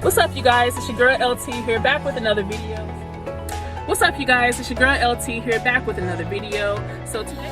What's up, you guys? It's your girl LT here, back with another video. What's up, you guys? It's your girl LT here, back with another video. So today,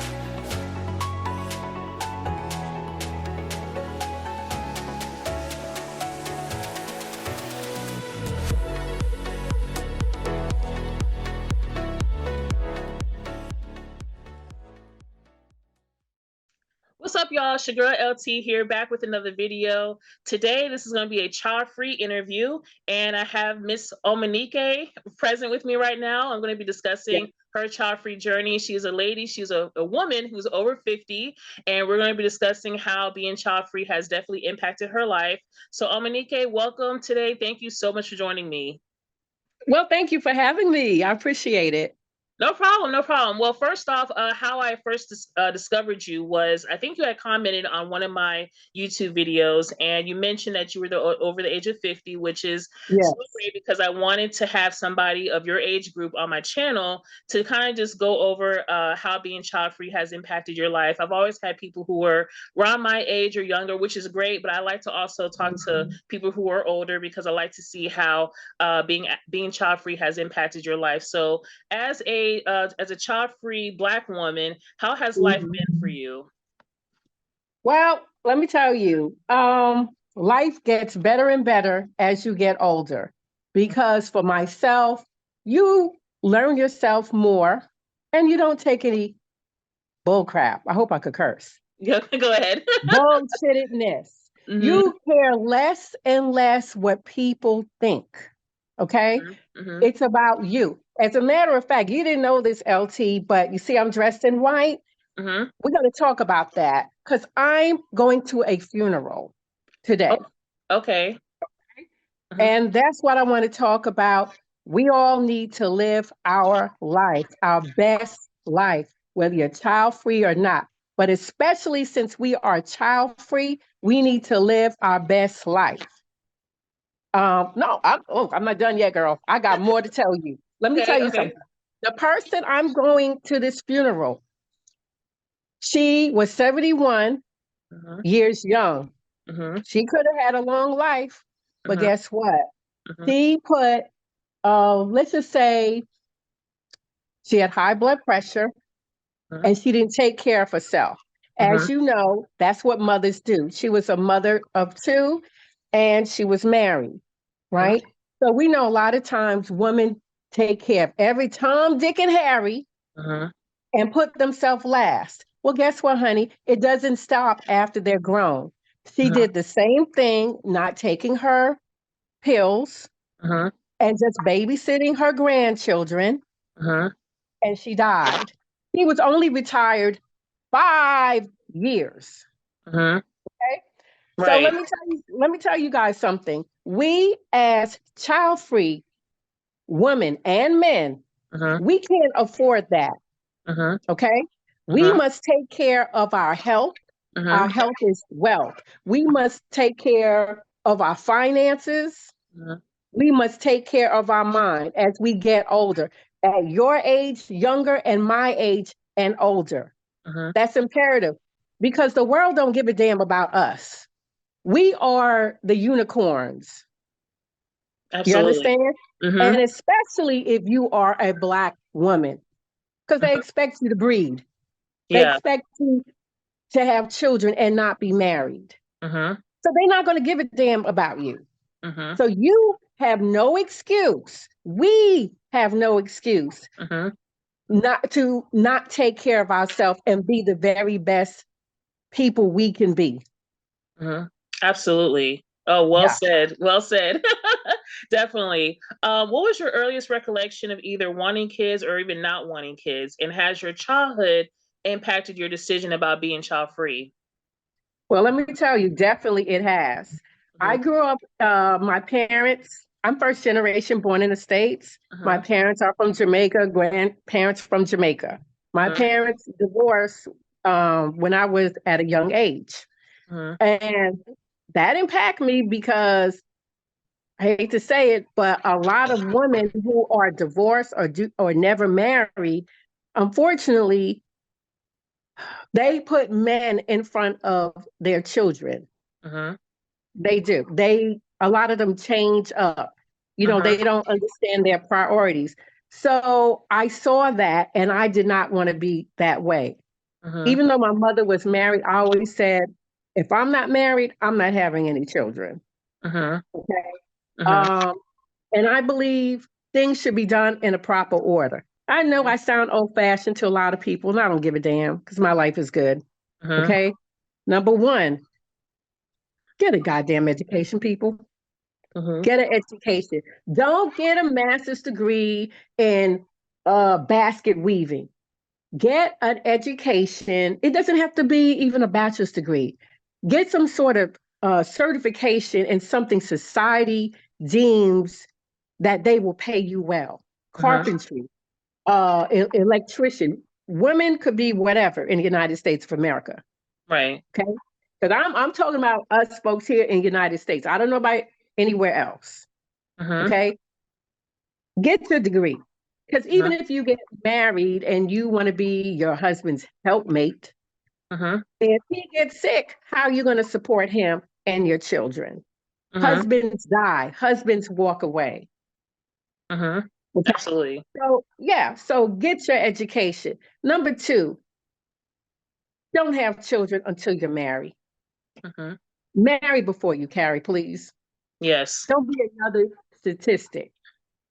what's up, y'all? It's your girl LT here, back with another video. Today, this is going to be a child-free interview, and I have Miss Omonike present with me right now. I'm going to be discussing her child-free journey. She's a lady. She's a woman who's over 50, and we're going to be discussing how being child-free has definitely impacted her life. So, Omonike, welcome today. Thank you so much for joining me. Well, thank you for having me. I appreciate it. No problem, no problem. Well, first off, how I first discovered you was, I think you had commented on one of my YouTube videos, and you mentioned that you were over the age of 50, which is so great because I wanted to have somebody of your age group on my channel to kind of just go over how being child-free has impacted your life. I've always had people who were around my age or younger, which is great, but I like to also talk to people who are older because I like to see how being child-free has impacted your life. So as a child-free Black woman, how has life been for you? Well, let me tell you, life gets better and better as you get older. Because for myself, you learn yourself more and you don't take any bull crap. I hope I could curse. Yeah, go ahead. Bullshittedness. You care less and less what people think. Okay? It's about you. As a matter of fact, you didn't know this, LT, but you see I'm dressed in white. We're going to talk about that because I'm going to a funeral today. Oh, okay. And that's what I want to talk about. We all need to live our life, our best life, whether you're child-free or not. But especially since we are child-free, we need to live our best life. No, I'm not done yet, girl. I got more to tell you. Let me tell you something. The person I'm going to this funeral, she was 71 years young. She could have had a long life, but guess what? She put, let's just say, she had high blood pressure and she didn't take care of herself. As you know, that's what mothers do. She was a mother of two and she was married, right? So we know a lot of times women take care of every Tom, Dick, and Harry and put themselves last. Well, guess what, honey? It doesn't stop after they're grown. She did the same thing, not taking her pills and just babysitting her grandchildren, and she died. He was only retired 5 years. Okay? Right. So let me tell you guys something. We as child-free women and men, we can't afford that. Okay? We must take care of our health. Our health is wealth. We must take care of our finances. We must take care of our mind as we get older. At your age, younger, and my age and older. That's imperative because the world don't give a damn about us. We are the unicorns. Absolutely. You understand? And especially if you are a Black woman, because they expect you to breed. They expect you to have children and not be married. So they're not going to give a damn about you. So you have no excuse. We have no excuse not take care of ourselves and be the very best people we can be. Absolutely. Oh, well said. Well said. Definitely. What was your earliest recollection of either wanting kids or even not wanting kids? And has your childhood impacted your decision about being child-free? Well, let me tell you, definitely it has. I grew up, my parents, I'm first generation born in the States. My parents are from Jamaica, grandparents from Jamaica. My parents divorced when I was at a young age. And that impacted me because I hate to say it, but a lot of women who are divorced or never married, unfortunately, they put men in front of their children. They do. They a lot of them change up. You know, Uh-huh. they don't understand their priorities. So I saw that and I did not want to be that way. Uh-huh. Even though my mother was married, I always said, if I'm not married, I'm not having any children. Uh-huh. Okay. Uh-huh. Um, and I believe things should be done in a proper order. I know I sound old fashioned to a lot of people, and I don't give a damn because my life is good. Uh-huh. Okay. Number one, get a goddamn education, people. Uh-huh. Get an education. Don't get a master's degree in basket weaving. Get an education. It doesn't have to be even a bachelor's degree. Get some sort of certification in something society deems that they will pay you well. Uh-huh. Carpentry, electrician. Women could be whatever in the United States of America. Right. Okay, because I'm talking about us folks here in the United States. I don't know about anywhere else. Uh-huh. Okay, get your degree. Because even Uh-huh. if you get married and you want to be your husband's helpmate, Uh-huh. if he gets sick, how are you going to support him and your children? Uh-huh. Husbands die, husbands walk away. Uh-huh. Okay. Absolutely. So, yeah, so get your education. Number two, don't have children until you're married. Uh-huh. Marry before you carry, please. Yes. Don't be another statistic.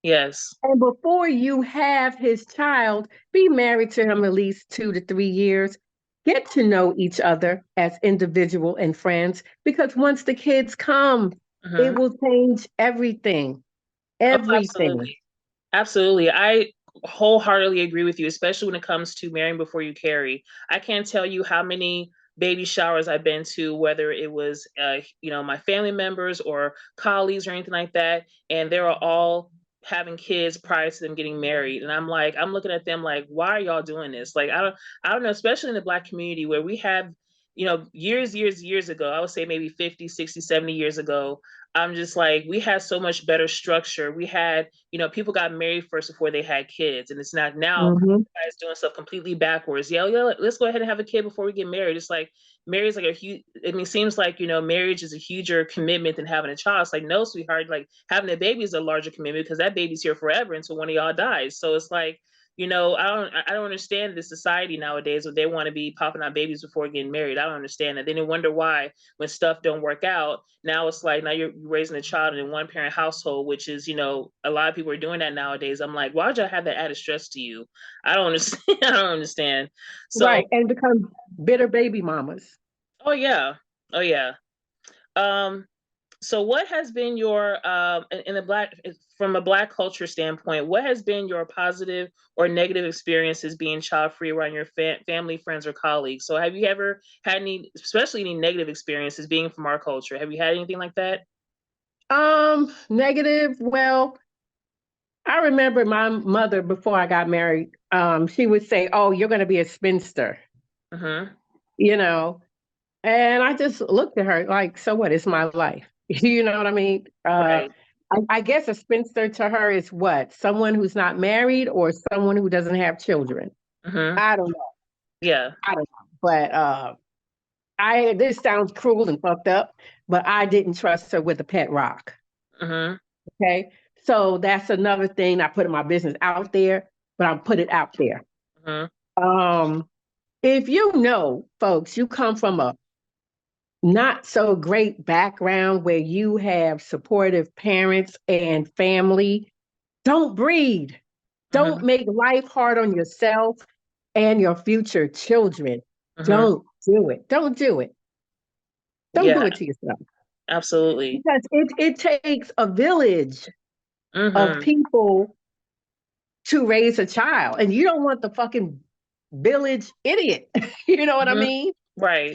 Yes. And before you have his child, be married to him at least 2 to 3 years. Get to know each other as individual and friends because once the kids come, it Uh-huh. will change everything. Oh, Everything. absolutely. Absolutely. I wholeheartedly agree with you, especially when it comes to marrying before you carry. I can't tell you how many baby showers I've been to, whether it was, my family members or colleagues or anything like that, and they were all having kids prior to them getting married. And I'm like, I'm looking at them like, why are y'all doing this? Like, I don't know, especially in the Black community where we have, years ago, I would say maybe 50, 60, 70 years ago, I'm just like, we had so much better structure. We had, people got married first before they had kids. And it's not now Mhm. guys doing stuff completely backwards. Yeah, yeah, let's go ahead and have a kid before we get married. It's like marriage is like a huge, I mean, seems like, marriage is a huger commitment than having a child. It's like, no, sweetheart, like having a baby is a larger commitment because that baby's here forever until one of y'all dies. So it's like, I don't understand the society nowadays where they want to be popping out babies before getting married. I don't understand that. Then they wonder why when stuff don't work out. Now it's like now you're raising a child in a one parent household, which is, a lot of people are doing that nowadays. I'm like, why would y'all have that added stress to you? I don't understand. I don't understand. So, Right. And become bitter baby mamas. oh yeah. Oh yeah. Um, so what has been your in the black from a black culture standpoint, what has been your positive or negative experiences being child free around your family, friends, or colleagues? So have you ever had any, especially any negative experiences being from our culture? Have you had anything like that? Negative. Well, I remember my mother before I got married, she would say, "Oh, you're going to be a spinster," Uh-huh. you know, and I just looked at her like, "So what? It's my life." You know what I mean? Right. I guess a spinster to her is what? Someone who's not married or someone who doesn't have children. Uh-huh. I don't know. Yeah. I don't know. But I this sounds cruel and fucked up, but I didn't trust her with a pet rock. Uh-huh. Okay. So that's another thing I put in my business out there, but I'm put it out there. Uh-huh. Um, if you know, folks, you come from a not so great background where you have supportive parents and family, don't breed. Don't Uh-huh. make life hard on yourself and your future children. Uh-huh. Don't do it. Don't do it. Don't Yeah, do it to yourself. absolutely. Because it takes a village of Uh-huh. people to raise a child. And you don't want the fucking village idiot. You know what I Uh-huh. mean? Right.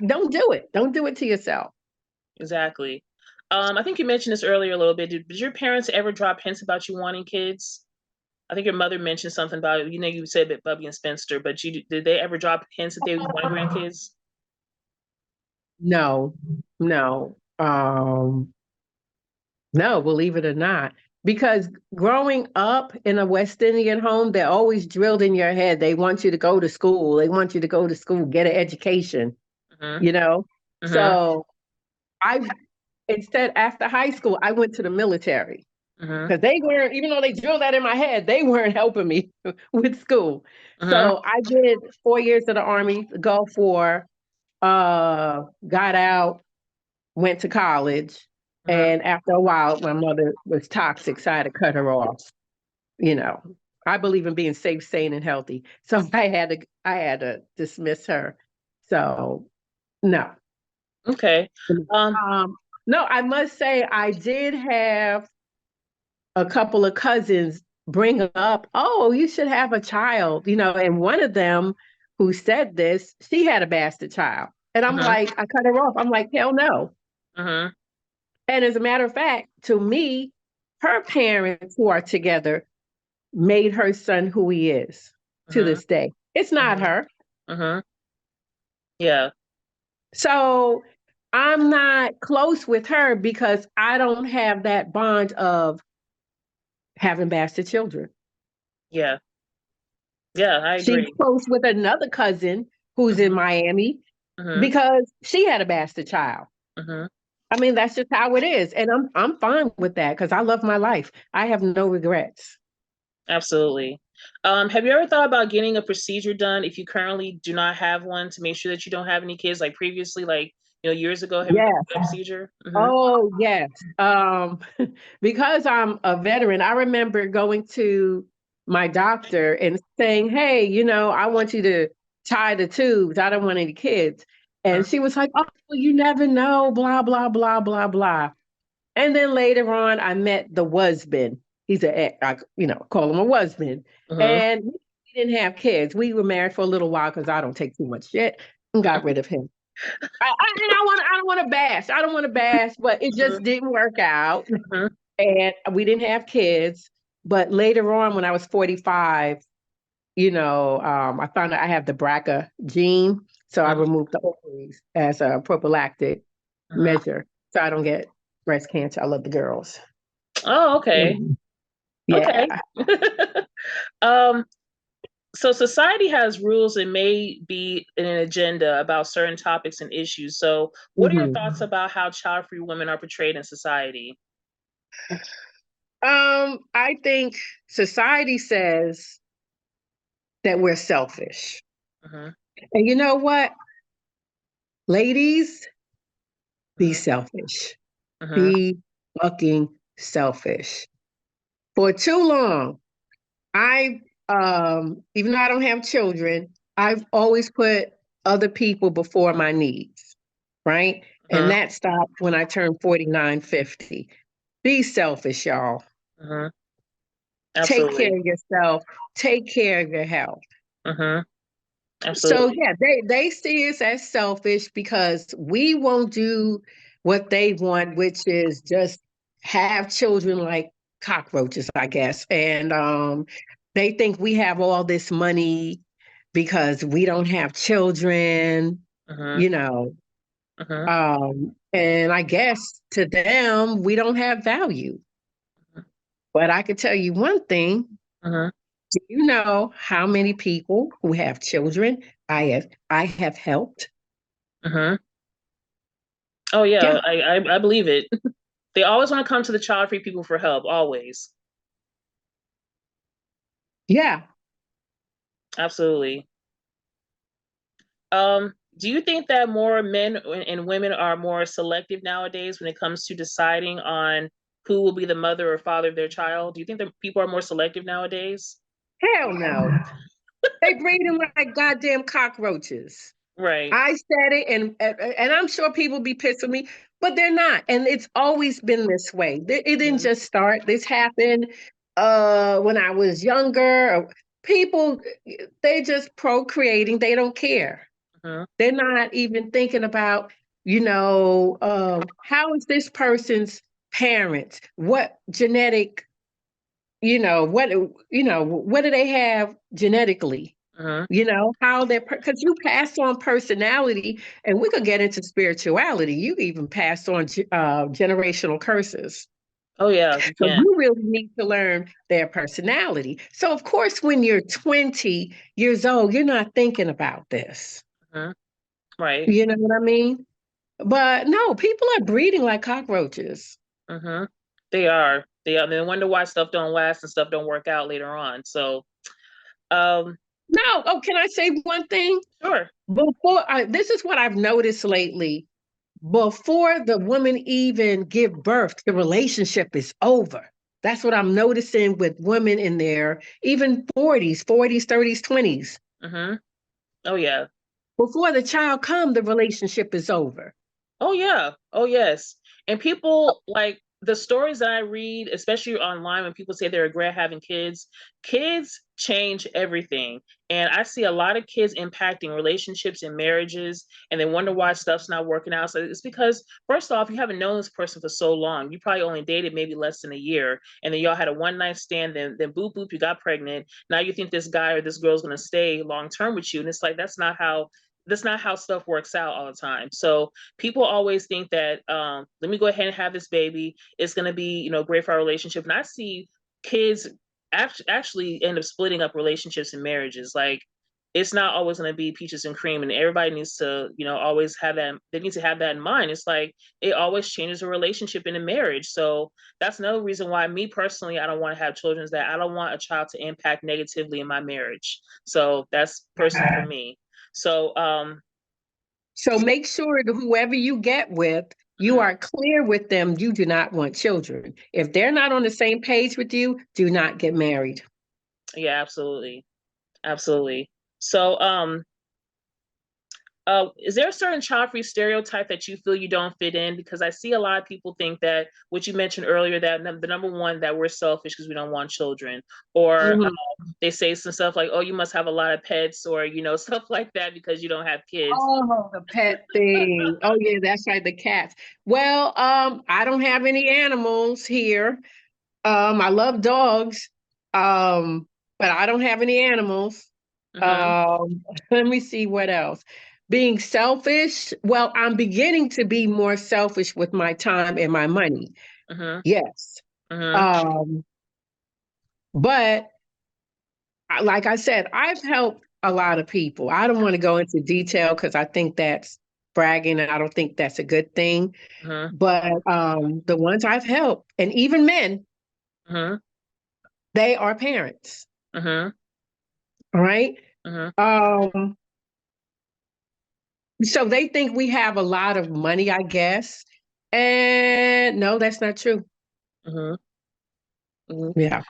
Don't do it. Don't do it to yourself. Exactly. I think you mentioned this earlier a little bit. Did your parents ever drop hints about you wanting kids? I think your mother mentioned something about, you said that Bubby and Spencer, but did they ever drop hints that they wanted grandkids? No, no, no, believe it or not. Because growing up in a West Indian home, they're always drilled in your head. They want you to go to school. They want you to go to school, get an education, Uh-huh. you know? Uh-huh. So I instead, after high school, I went to the military. Mm-hmm. Because they weren't, even though they drilled that in my head, they weren't helping me with school. Mm-hmm. So I did 4 years of the Army, the Gulf War, got out, went to college. Mm-hmm. And after a while, my mother was toxic, so I had to cut her off. You know, I believe in being safe, sane, and healthy. So I had to dismiss her. So no. Okay. No, I must say I did have a couple of cousins bring up, oh, you should have a child, and one of them who said this, she had a bastard child. And I'm Mm-hmm. like, I cut her off. I'm like, hell no. Mm-hmm. And as a matter of fact, to me, her parents who are together made her son who he is to Mm-hmm. this day. It's not Mm-hmm. her. Mm-hmm. Yeah. So I'm not close with her because I don't have that bond of having bastard children. Yeah. Yeah, I She's agree. close with another cousin who's in Mm-hmm. Miami Mm-hmm. because she had a bastard child. Mm-hmm. I mean, that's just how it is. And I'm fine with that because I love my life. I have no regrets. Absolutely. Have you ever thought about getting a procedure done if you currently do not have one to make sure that you don't have any kids like previously, like, years ago? Have you Yes. thought about a procedure? Mm-hmm. Oh, yes. Because I'm a veteran, I remember going to my doctor and saying, hey, I want you to tie the tubes. I don't want any kids. And she was like, oh, well, you never know, blah, blah, blah, blah, blah. And then later on, I met the husband. He's call him a husband. Mm-hmm. And we didn't have kids. We were married for a little while because I don't take too much shit and got rid of him. I don't want to bash. I don't want to bash, but it just didn't work out. Mm-hmm. And we didn't have kids. But later on, when I was 45, I found out I have the BRCA gene. So I removed the ovaries as a prophylactic Mm-hmm. measure so I don't get breast cancer. I love the girls. Oh, okay. Yeah. Okay. um, so society has rules and may be an agenda about certain topics and issues. So what are your thoughts about how child-free women are portrayed in society? I think society says that we're selfish. Mm-hmm. And you know what? Ladies, be Mm-hmm. selfish. Mm-hmm. Be fucking selfish. For too long, I even though I don't have children, I've always put other people before my needs, right? And that stopped when I turned 49, 50. Be selfish, y'all. Mm-hmm. Take care Absolutely. of yourself. Take care of your health. Mm-hmm. So Absolutely. yeah, they see us as selfish because we won't do what they want, which is just have children like cockroaches, I guess. And they think we have all this money because we don't have children, Mm-hmm. you know. Mm-hmm. And I guess to them, we don't have value. But I can tell you one thing. Mm-hmm. Do you know how many people who have children I have helped? Mm-hmm. Oh yeah, Yeah, I believe it. They always want to come to the child-free people for help, always. yeah. Absolutely. Do you think that more men and women are more selective nowadays when it comes to deciding on who will be the mother or father of their child? Do you think that people are more selective nowadays? Hell no. They breed them like goddamn cockroaches. Right. I said it, and I'm sure people be pissed with me, but they're not. And it's always been this way. It didn't Mm-hmm. just start. This happened when I was younger. People, they just procreating. They don't care. Mm-hmm. They're not even thinking about, how is this person's parents? What genetic, what do they have genetically? Mm-hmm. How they're, because you pass on personality, and we could get into spirituality. You even pass on generational curses. Oh yeah, you So can. you really need to learn their personality. So, of course, when you're 20 years old, you're not thinking about this. Mm-hmm. Right. You know what I mean? But no, people are breeding like cockroaches. Mm-hmm. They are. They are. They wonder why stuff don't last and stuff don't work out later on. So, um, No, oh, can I say one thing? sure. This is what I've noticed lately. Before the woman even give birth, the relationship is over. That's what I'm noticing with women in their even 40s, 30s, 20s. Mm-hmm. Oh yeah. Before the child come, the relationship is over. Oh yeah. Oh yes. And people like the stories that I read, especially online when people say they regret having kids, kids change everything. And I see a lot of kids impacting relationships and marriages, and they wonder why stuff's not working out. So it's because, first off, you haven't known this person for so long. You probably only dated maybe less than a year, and then y'all had a one night stand, then boop boop, you got pregnant. Now you think this guy or this girl's gonna stay long term with you. And it's like that's not how stuff works out all the time. So people always think that let me go ahead and have this baby. It's going to be, great for our relationship. And I see kids actually end up splitting up relationships and marriages. Like it's not always going to be peaches and cream, and everybody needs to, always have that. They need to have that in mind. It's like it always changes a relationship in a marriage. So that's another reason why me personally, I don't want to have children. Is that I don't want a child to impact negatively in my marriage. So that's personal for me. So, So make sure that whoever you get with, you are clear with them. You do not want children. If they're not on the same page with you, do not get married. yeah, absolutely. Absolutely. So, is there a certain child-free stereotype that you feel you don't fit in? Because I see a lot of people think that what you mentioned earlier, that the number one, that we're selfish because we don't want children, or Mhm. they say some stuff like, "Oh, you must have a lot of pets," or stuff like that because you don't have kids. Oh, the pet thing. Oh, yeah, that's right, the cats. Well, I don't have any animals here. I love dogs, but I don't have any animals. Mm-hmm. Um, let me see what else. Being selfish. Well, I'm beginning to be more selfish with my time and my money. Mm-hmm. Yes. Mm-hmm. Um, but like I said, I've helped a lot of people. I don't want to go into detail because I think that's bragging and I don't think that's a good thing. Mm-hmm. But the ones I've helped, and even men, Mm-hmm. they are parents. Mm-hmm. All right. Mm-hmm. Um, so they think we have a lot of money, I guess. And no, that's not true. Mm-hmm. Mm-hmm. Yeah.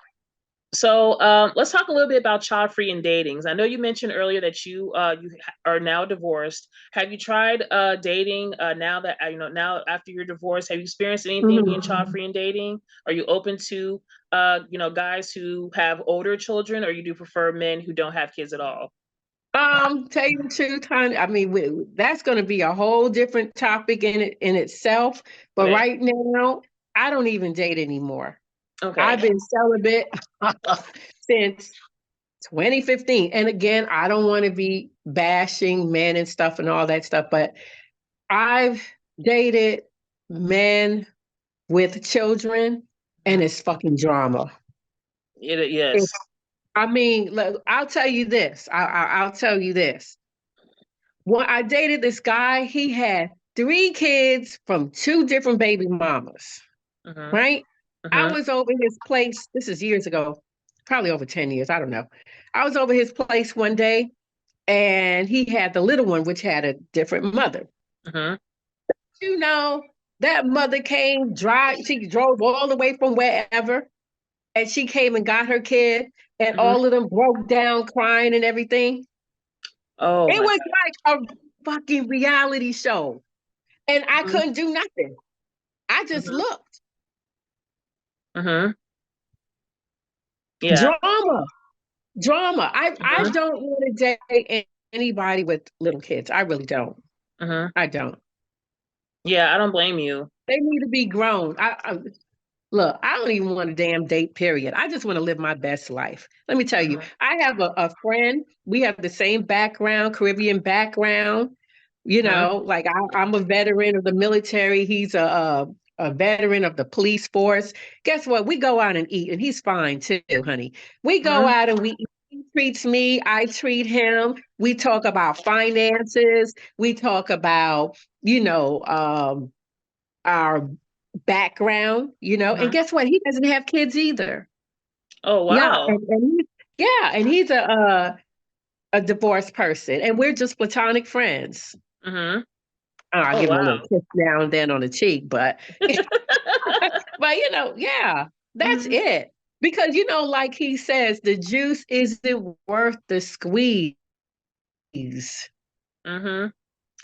So let's talk a little bit about child-free and datings. I know you mentioned earlier that you are now divorced. Have you tried dating now that now after you're divorced? Have you experienced anything being Mhm. child-free and dating? Are you open to guys who have older children, or you do prefer men who don't have kids at all? Tell you the truth, honey. I mean, that's going to be a whole different topic in itself. But Okay. right now, I don't even date anymore. Okay. I've been celibate since 2015. And again, I don't want to be bashing men and stuff and all that stuff, but I've dated men with children, and it's fucking drama. It's, Yes. I mean, look, I'll tell you this. I'll tell you this. When I dated this guy, he had three kids from two different baby mamas, Mm-hmm. right? I Mm-hmm. was over his place. This is years ago, probably over 10 years. I don't know. I was over his place one day and he had the little one, which had a different mother. Mm-hmm. You know, that mother came, she drove all the way from wherever, and she came and got her kid, and Mm-hmm. all of them broke down crying and everything. Oh It my was like a fucking reality show. And I God. couldn't do nothing. I just Mm-hmm. looked. Mm-hmm. Yeah. Drama, drama. I Mm-hmm. don't want to date anybody with little kids. I really don't. Mm-hmm. I don't. Yeah, I don't blame you. They need to be grown. Look, I don't even want a damn date, period. I just want to live my best life. Let me tell you, Mm-hmm. I have a friend. We have the same background, Caribbean background. Mm-hmm. Like I'm a veteran of the military. He's a veteran of the police force. Guess what? We go out and eat, and he's fine too, honey. We go Mm-hmm. out and we eat. treats me, I treat him. We talk about finances. We talk about, our background, and guess what? He doesn't have kids either. Oh, Yeah. wow. And he's a divorced person, and we're just platonic friends. Mm-hmm. I'll Oh, give him a little wow. kiss now and then on the cheek, but yeah, that's Mm-hmm. it. Because like he says, the juice isn't worth the squeeze. Mm-hmm.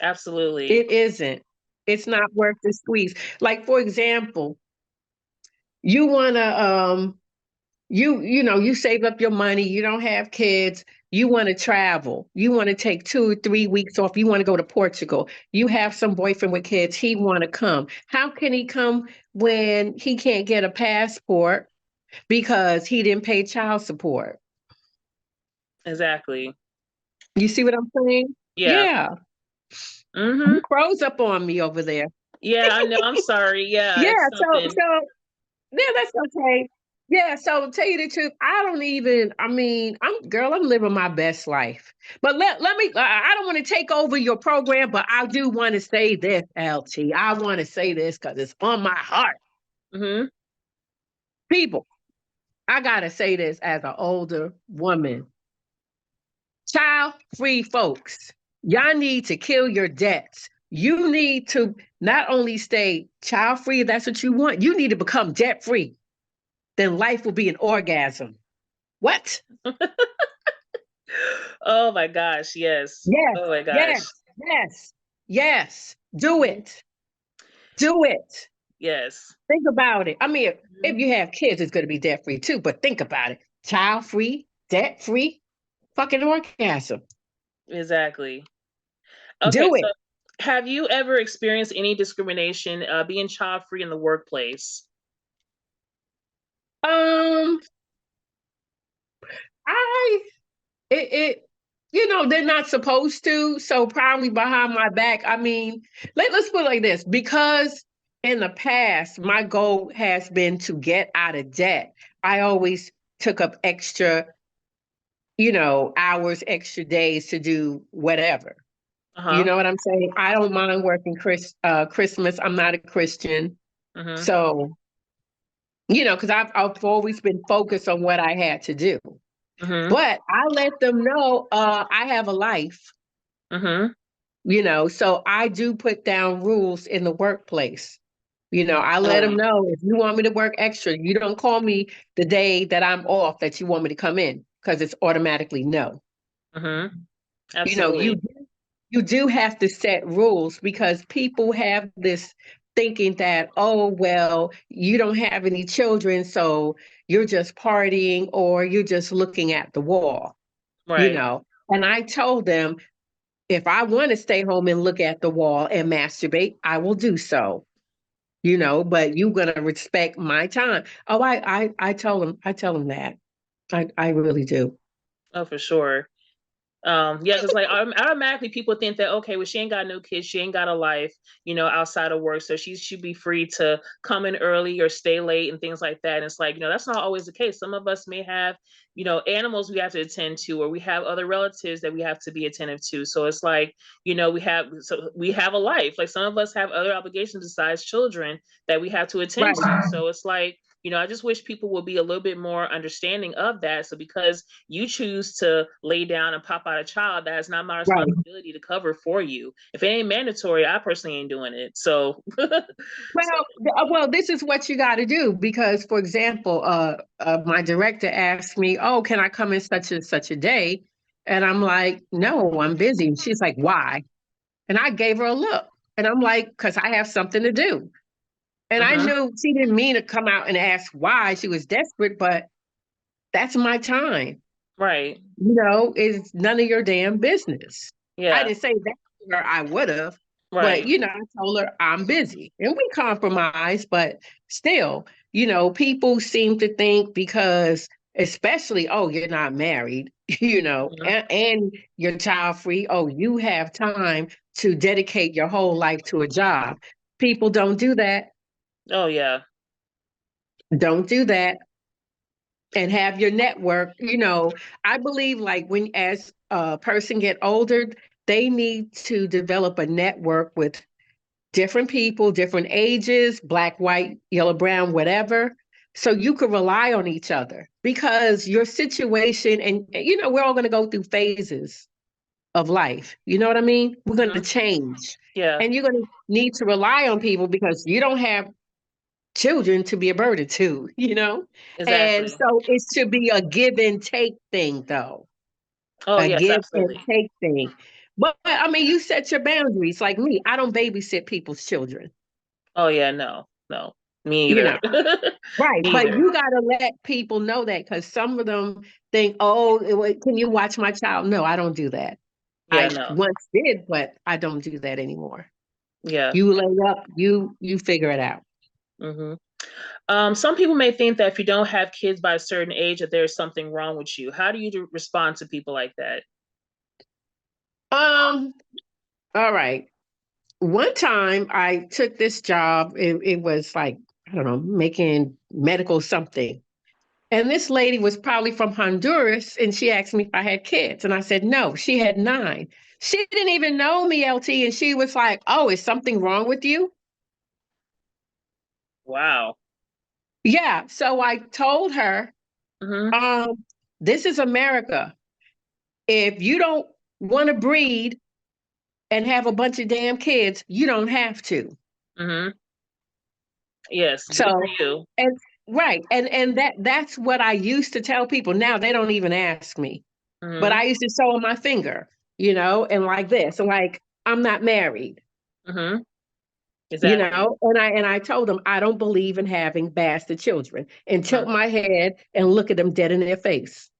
Absolutely. It isn't. It's not worth the squeeze. Like, for example, you want to you save up your money, you don't have kids, you want to travel, you want to take 2 or 3 weeks off, you want to go to Portugal, you have some boyfriend with kids, he want to come. How can he come when he can't get a passport because he didn't pay child support? Exactly. You see what I'm saying? Yeah. Yeah. Mm-hmm. You froze up on me over there. Yeah, I know. I'm sorry. Yeah, Yeah, it's so something. yeah, that's okay. Yeah, so to tell you the truth, I'm living my best life. But let me, I don't want to take over your program, but I do want to say this, LT. I want to say this because it's on my heart. Mm-hmm. People, I got to say this as an older woman. Child-free folks, y'all need to kill your debts. You need to not only stay child-free, if that's what you want, you need to become debt-free. Then life will be an orgasm. What? Oh my gosh, yes. Yes, Oh my yes, gosh. yes, yes. Do Mhm. it. Do it. Yes. Think about it. I mean, if Mhm. you have kids, it's going to be debt free too, but think about it. Child free, debt free, fucking orgasm. Exactly. Okay, Do so it. have you ever experienced any discrimination being child free in the workplace? Um, I it they're not supposed to, so probably behind my back. I mean, let's put it like this, because in the past my goal has been to get out of debt. I always took up extra, hours, extra days to do whatever. You Uh-huh. know what I'm saying? I don't mind working Christmas. I'm not a Christian. Mm-hmm. So, because I've always been focused on what I had to do. Mm-hmm. But I let them know I have a life, Mm-hmm. so I do put down rules in the workplace. I let them Oh. know, if you want me to work extra, you don't call me the day that I'm off that you want me to come in, because it's automatically no. Mm-hmm. You know, you Absolutely. you do have to set rules, because people have this thinking that, oh, well, you don't have any children, so you're just partying or you're just looking at the wall, you Right. know. And I told them, if I want to stay home and look at the wall and masturbate, I will do so, but you're gonna respect my time. Oh, I tell them that. I really do. Oh, for sure. Yeah, because like automatically people think that, okay, well, she ain't got no kids, she ain't got a life, outside of work, so she should be free to come in early or stay late and things like that. And it's like, that's not always the case. Some of us may have, animals we have to attend to, or we have other relatives that we have to be attentive to. So it's like, we have a life. Like some of us have other obligations besides children that we have to attend Right. to. So it's like, I just wish people would be a little bit more understanding of that. So because you choose to lay down and pop out a child, that is not my Right. responsibility to cover for you. If it ain't mandatory, I personally ain't doing it. So, so Well, this is what you got to do, because, for example, my director asked me, "Oh, can I come in such and such a day?" And I'm like, "No, I'm busy." And she's like, "Why?" And I gave her a look, and I'm like, "Because I have something to do." And I mhm, knew she didn't mean to come out and ask why. She was desperate, but that's my time. right. It's none of your damn business. I Yeah, didn't say that to her, I would have, but right. I told her I'm busy, and we compromised, but still, people seem to think, because especially, oh, you're not married, Mhm. and you're child free, oh, you have time to dedicate your whole life to a job. People don't do that. Oh, yeah. Don't do that. and have your network. I believe like when as a person get older, they need to develop a network with different people, different ages, black, white, yellow, brown, whatever. So you can rely on each other because your situation, and we're all going to go through phases of life. You know what I mean? We're going to change. Yeah. And you're going to need to rely on people because you don't have children to be a burden to, Exactly. And so it should be a give and take thing, though. Oh, A yes, give absolutely. and take thing. But I mean, you set your boundaries. Like me, I don't babysit people's children. Oh, yeah, no, me either. Right. Me But either. you got to let people know that because some of them think, oh, can you watch my child? No, I don't do that. Yeah, I no. once did, but I don't do that anymore. Yeah. You lay up, you figure it out. Some people may think that if you don't have kids by a certain age, that there's something wrong with you. How do you respond to people like that? All right. One time I took this job, it was like, I don't know, making medical something. And this lady was probably from Honduras, and she asked me if I had kids. And I said, no, she had 9. She didn't even know me, LT. And she was like, oh, is something wrong with you? Wow. Yeah. So I told her, this is America. If you don't want to breed and have a bunch of damn kids, you don't have to. Yes. So, Good for you. and right. And that's what I used to tell people. Now they don't even ask me. But I used to show them my finger, and like this. And like, I'm not married. Exactly. And I told them I don't believe in having bastard children, and tilt my head and look at them dead in their face.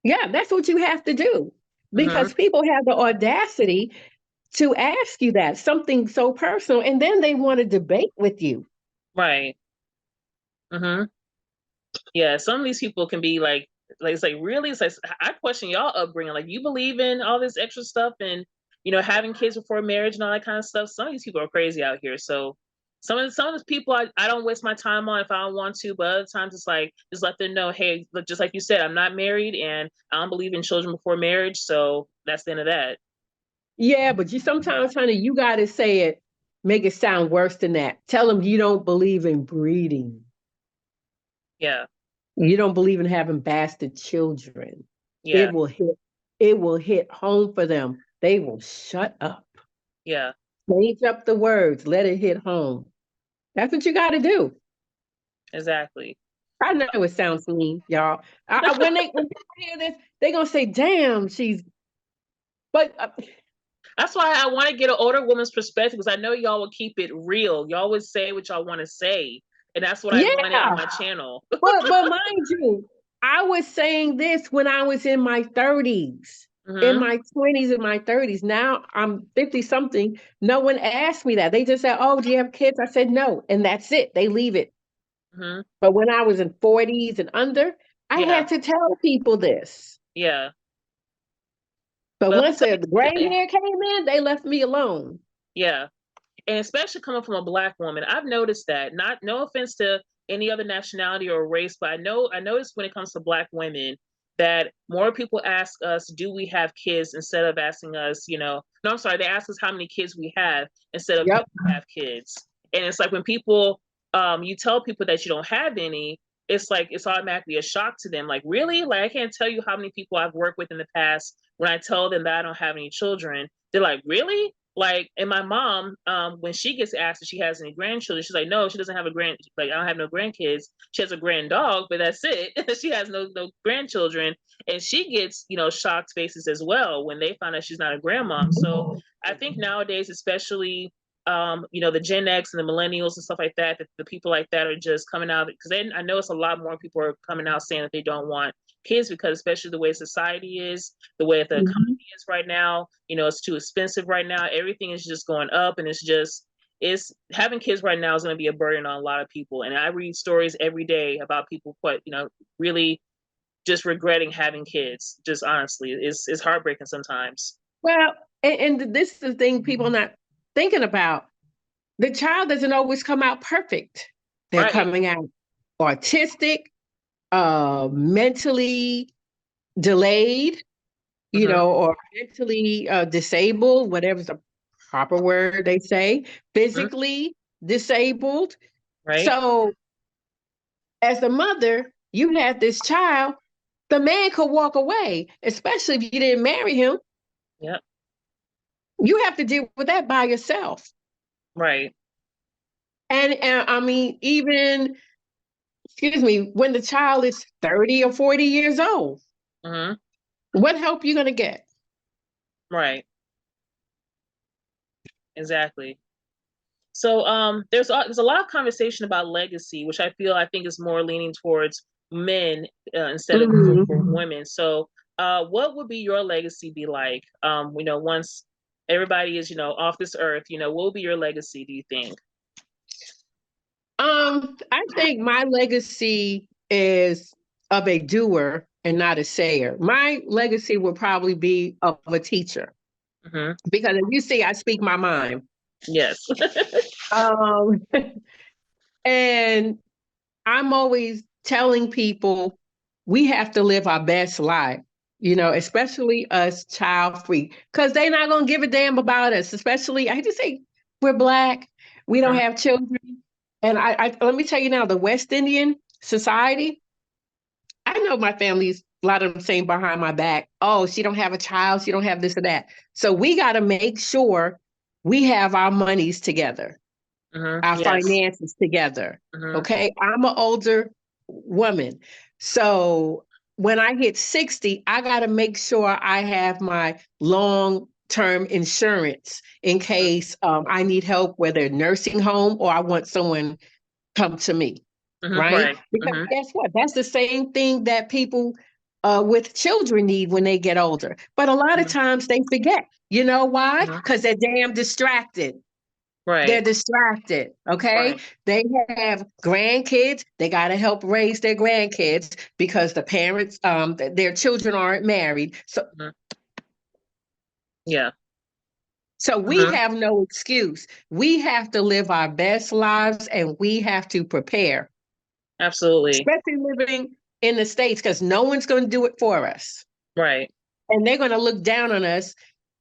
Yeah, that's what you have to do. Because people have the audacity to ask you that, something so personal, and then they want to debate with you. Right. Yeah, some of these people can be like it's like really, it's like I question y'all upbringing. Like, you believe in all this extra stuff and having kids before marriage and all that kind of stuff. Some of these people are crazy out here. So some of these people I don't waste my time on if I don't want to, but other times it's like just let them know, hey, look, just like you said, I'm not married and I don't believe in children before marriage. So that's the end of that. Yeah, but you sometimes, honey, you gotta say it, make it sound worse than that. Tell them you don't believe in breeding. Yeah. You don't believe in having bastard children. Yeah. It will hit home for them. They will shut up. Yeah. Change up the words, let it hit home. That's what you gotta do. Exactly. I know it sounds mean, y'all. When people hear this, they're gonna say, damn, but that's why I want to get an older woman's perspective, because I know y'all will keep it real. Y'all would say what y'all want to say. And that's what I wanted on my channel. but mind you, I was saying this when I was in my 30s, in my 20s, in my 30s. Now I'm 50 something. No one asked me that. They just said, oh, do you have kids? I said, no. And that's it. They leave it. But when I was in 40s and under, I had to tell people this. Yeah. But once the gray hair came in, they left me alone. Yeah. And especially coming from a Black woman, I've noticed that. No offense to any other nationality or race, but I noticed when it comes to Black women that more people ask us, do we have kids, instead of asking us, no, I'm sorry, they ask us how many kids we have instead of do we have kids. And it's like when people, you tell people that you don't have any, it's like it's automatically a shock to them. Like, really? Like, I can't tell you how many people I've worked with in the past. When I tell them that I don't have any children, they're like, really? Like, and my mom, when she gets asked if she has any grandchildren, she's like, no, she doesn't have I don't have no grandkids. She has a grand dog, but that's it. She has no grandchildren. And she gets, shocked faces as well when they find out she's not a grandmom. So I think nowadays, especially, the Gen X and the millennials and stuff like that the people like that are just coming out, because I know it's a lot more people are coming out saying that they don't want kids, because especially the way society is, the way the economy is right now, it's too expensive right now. Everything is just going up, and it's having kids right now is going to be a burden on a lot of people. And I read stories every day about people really just regretting having kids. Just honestly, it's heartbreaking sometimes. Well, and this is the thing people are not thinking about. The child doesn't always come out perfect. They're coming out autistic, mentally delayed, or mentally disabled, whatever's the proper word they say, physically disabled. Right. So as a mother, you had this child, the man could walk away, especially if you didn't marry him. Yep. You have to deal with that by yourself. Right. And I mean, even, excuse me, when the child is 30 or 40 years old, what help you going to get? Right. Exactly. So there's a lot of conversation about legacy, which I think is more leaning towards men instead of for women. So what would be your legacy be like? Once everybody is, off this earth, what will be your legacy, do you think? I think my legacy is of a doer and not a sayer. My legacy will probably be of a teacher. Because as you see, I speak my mind. Yes. And I'm always telling people we have to live our best life, especially us child free, because they're not going to give a damn about us. Especially, I hate to say, we're Black, we don't have children. And I let me tell you now, the West Indian society, I know my family's, a lot of them saying behind my back, oh, she don't have a child, she don't have this or that. So we got to make sure we have our monies together, our finances together. Okay. I'm an older woman. So when I hit 60, I got to make sure I have my long-term insurance in case I need help, whether nursing home or I want someone come to me. Right? Because guess what? That's the same thing that people with children need when they get older. But a lot of times they forget. You know why? Because they're damn distracted. Right. They're distracted. Okay. Right. They have grandkids. They got to help raise their grandkids because the parents, their children aren't married. So, yeah. So we have no excuse. We have to live our best lives and we have to prepare. Absolutely. Especially living in the States, because no one's going to do it for us. Right. And they're going to look down on us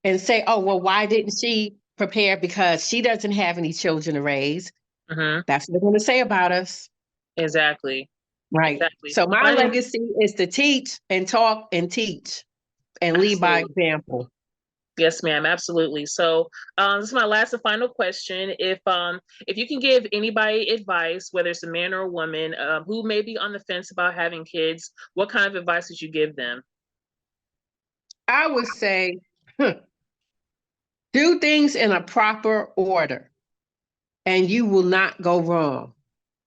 and say, oh, well, why didn't she prepare? Because she doesn't have any children to raise. That's what they're going to say about us. Exactly. Right. Exactly. So my legacy is to teach and talk and teach and lead by example. Yes, ma'am. Absolutely. So this is my last and final question. If you can give anybody advice, whether it's a man or a woman, who may be on the fence about having kids, what kind of advice would you give them? I would say, do things in a proper order and you will not go wrong.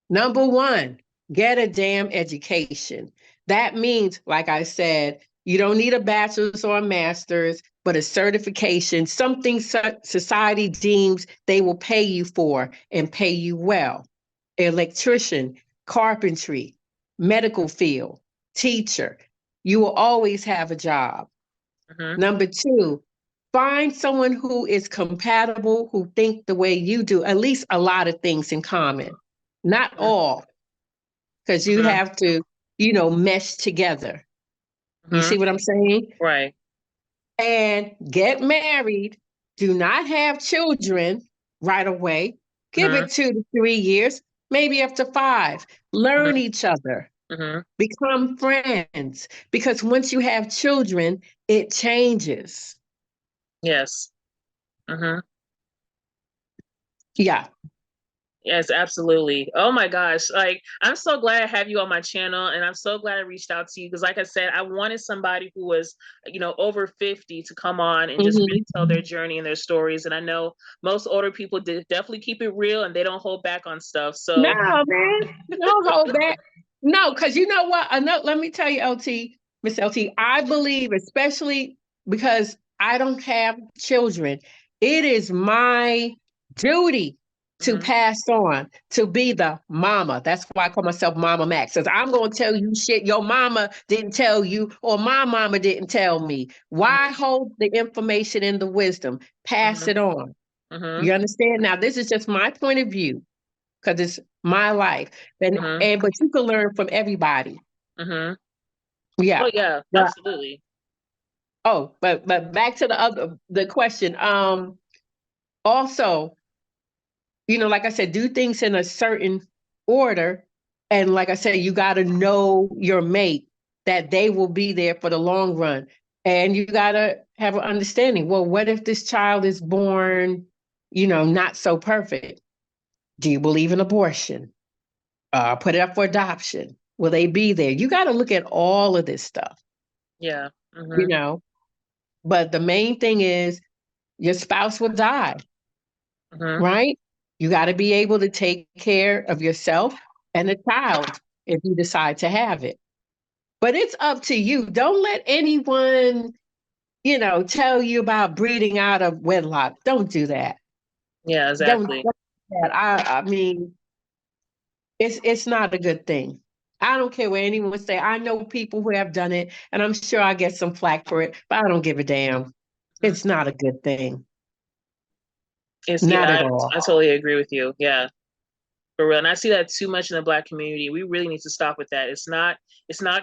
Number one, get a damn education. That means, like I said, you don't need a bachelor's or a master's, but a certification, something society deems they will pay you for and pay you well. Electrician, carpentry, medical field, teacher. You will always have a job. Number two, find someone who is compatible, who think the way you do, at least a lot of things in common. Not all, because you have to, mesh together. You see what I'm saying? Right. And get married. Do not have children right away. Give it 2 to 3 years, maybe up to 5. Learn each other. Become friends. Because once you have children, it changes. Yes. Yeah. Yes, absolutely. Oh my gosh. Like, I'm so glad I have you on my channel, and I'm so glad I reached out to you because, like I said, I wanted somebody who was, over 50 to come on and just really tell their journey and their stories. And I know most older people definitely keep it real and they don't hold back on stuff. So no, man, don't hold back. No, because you know what? Let me tell you, Miss LT, I believe, especially because I don't have children, it is my duty to pass on, to be the mama. That's why I call myself Mama Max. Because I'm going to tell you shit your mama didn't tell you or my mama didn't tell me. Why hold the information and the wisdom? Pass it on. You understand? Now, this is just my point of view because it's my life. But you can learn from everybody. Yeah. Oh yeah, But absolutely. but back to the question. Also, like I said, do things in a certain order. And like I said, you got to know your mate, that they will be there for the long run. And you got to have an understanding. Well, what if this child is born, not so perfect? Do you believe in abortion? Put it up for adoption. Will they be there? You got to look at all of this stuff, Yeah. you know. But the main thing is your spouse will die, right? You got to be able to take care of yourself and the child if you decide to have it. But it's up to you. Don't let anyone, tell you about breeding out of wedlock. Don't do that. Yeah, Don't exactly. do that. I mean, it's not a good thing. I don't care what anyone say. I know people who have done it, and I'm sure I get some flack for it, but I don't give a damn. Mhm. It's not a good thing. It's Not yeah, at all. I totally agree with you. Yeah. For real. And I see that too much in the Black community. We really need to stop with that. It's not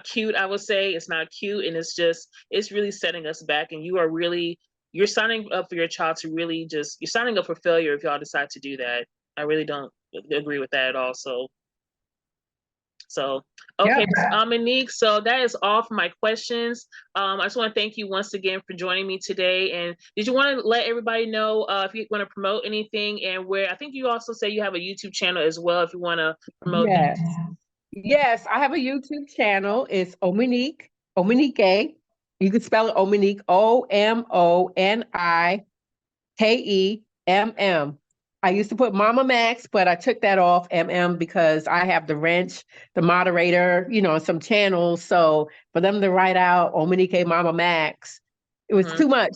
cute, I would say. It's not cute. And it's really setting us back. And you're signing up for your child to really you're signing up for failure if y'all decide to do that. I really don't agree with that at all. So, Yep. okay, Monique, so that is all for my questions. I just want to thank you once again for joining me today. And did you want to let everybody know if you want to promote anything, and where? I think you also say you have a YouTube channel as well if you want to promote Yes. that. Yes, I have a YouTube channel. It's Omonike. You can spell it Omonike, OMONIKEMM. I used to put Mama Max, but I took that off, MM, because I have the wrench, the moderator, some channels. So for them to write out Omonike Mama Max, it was too much.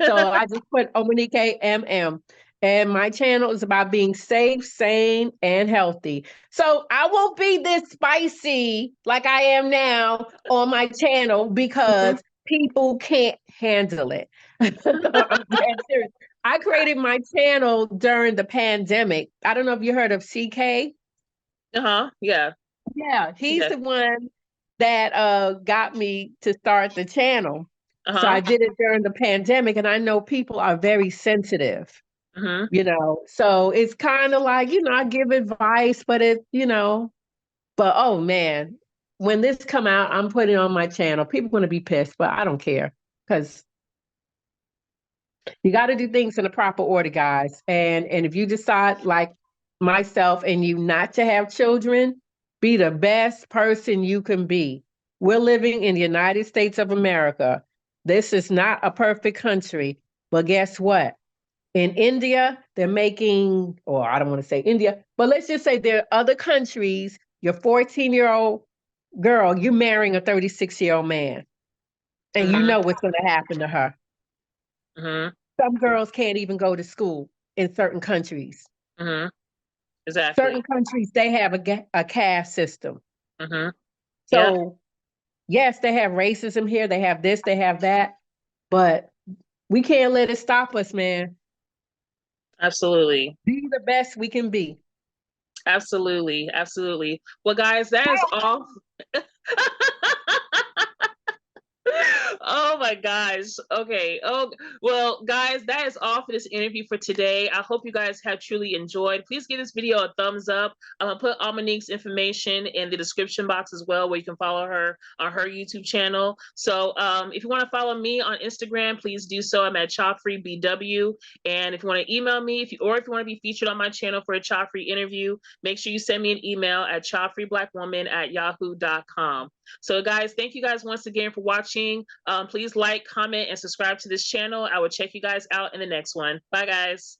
So I just put Omonike MM. And my channel is about being safe, sane, and healthy. So I won't be this spicy like I am now on my channel because people can't handle it. I'm dead serious. I created my channel during the pandemic. I don't know if you heard of CK. Yeah. Yeah, he's Yeah. the one that got me to start the channel. So Uh-huh. I did it during the pandemic, and I know people are very sensitive, so it's kind of like, I give advice, but but oh man, when this come out, I'm putting it on my channel. People are going to be pissed, but I don't care, because you got to do things in the proper order, guys. And if you decide, like myself and you, not to have children, be the best person you can be. We're living in the United States of America. This is not a perfect country, but guess what? In India, they're making, or I don't want to say India, but let's just say there are other countries, your 14-year-old girl, you're marrying a 36-year-old man, and you know what's going to happen to her. Some girls can't even go to school in certain countries. Exactly. Certain countries, they have a caste system. Yeah. So, yes, they have racism here, they have this, they have that, but we can't let it stop us, man. Absolutely. Be the best we can be. Absolutely. Absolutely. Well, guys, that is all. Oh my gosh. Okay. Oh, well, guys, that is all for this interview for today. I hope you guys have truly enjoyed. Please give this video a thumbs up. I'm gonna put Monique's information in the description box as well, where you can follow her on her YouTube channel. So if you want to follow me on Instagram, please do so. I'm at Childfree BW. And if you want to email me, if you want to be featured on my channel for a Childfree interview, make sure you send me an email at childfreeblackwoman@yahoo.com. So guys, thank you guys once again for watching. Please like, comment, and subscribe to this channel. I will check you guys out in the next one. Bye guys.